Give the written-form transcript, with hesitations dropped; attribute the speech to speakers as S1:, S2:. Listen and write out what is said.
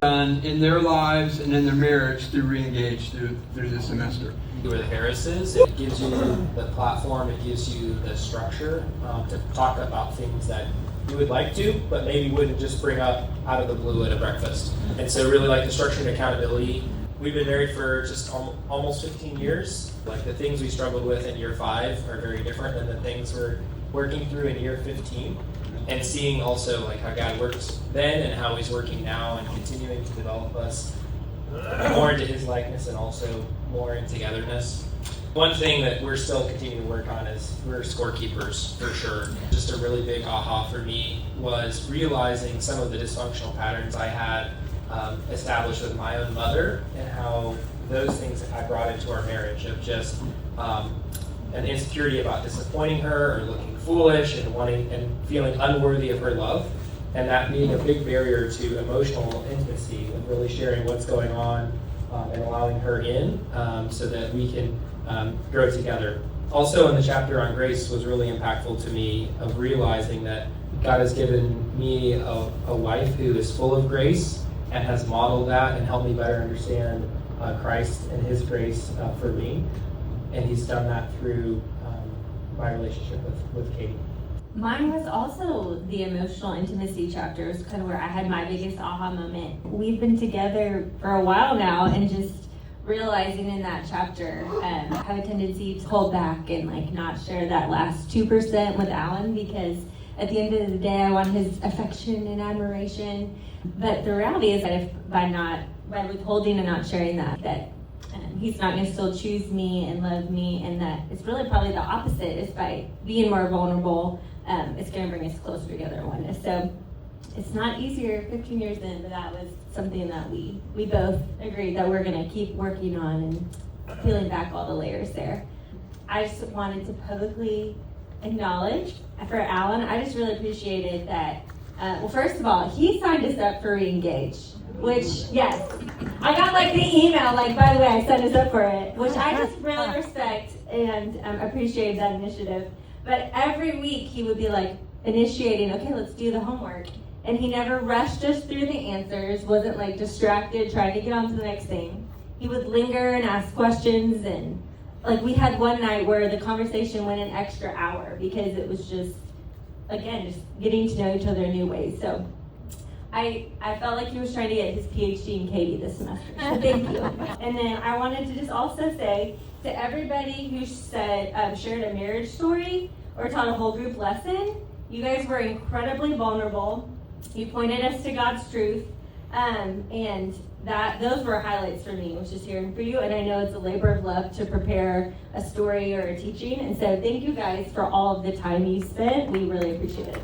S1: done in their lives and in their marriage through Reengage through the semester.
S2: Where the Harris is, it gives you the platform, it gives you the structure to talk about things that you would like to, but maybe wouldn't just bring up out of the blue at a breakfast. And so really like the structure and accountability. We've been married for just almost 15 years. Like the things we struggled with in year 5 are very different than the things we're working through in year 15. And seeing also like how God worked then and how he's working now and continuing to develop us more into his likeness and also more in togetherness. One thing that we're still continuing to work on is we're scorekeepers for sure. Just a really big aha for me was realizing some of the dysfunctional patterns I had established with my own mother and how those things I brought into our marriage of just an insecurity about disappointing her or looking foolish and wanting and feeling unworthy of her love, and that being a big barrier to emotional intimacy and really sharing what's going on and allowing her in so that we can grow together. Also in the chapter on grace was really impactful to me of realizing that God has given me a wife who is full of grace and has modeled that and helped me better understand Christ and his grace for me. And he's done that through my relationship with Katie.
S3: Mine was also the emotional intimacy chapter. It was kind of where I had my biggest aha moment. We've been together for a while now, and just realizing in that chapter, I have a tendency to hold back and like not share that last 2% with Alan, because at the end of the day, I want his affection and admiration. But the reality is that if by withholding and not sharing that he's not going to still choose me and love me, and that it's really probably the opposite. Is by being more vulnerable, it's going to bring us closer together in oneness. So it's not easier 15 years in, but that was something that we both agreed that we're going to keep working on and peeling back all the layers there. I just wanted to publicly acknowledge for Alan, I just really appreciated that. Well, first of all, he signed us up for Reengage, which, yes, I got like the email, like, by the way, I signed us up for it, which I just really respect and appreciate that initiative. But every week he would be like initiating, okay, let's do the homework. And he never rushed us through the answers, wasn't like distracted, trying to get on to the next thing. He would linger and ask questions, and like we had one night where the conversation went an extra hour because it was just, again, just getting to know each other in new ways. So I felt like he was trying to get his PhD in Katie this semester. So thank you. And then I wanted to just also say to everybody who shared a marriage story or taught a whole group lesson, you guys were incredibly vulnerable. You pointed us to God's truth. And those were highlights for me, was just hearing for you. And I know it's a labor of love to prepare a story or a teaching. And so thank you guys for all of the time you spent. We really appreciate it.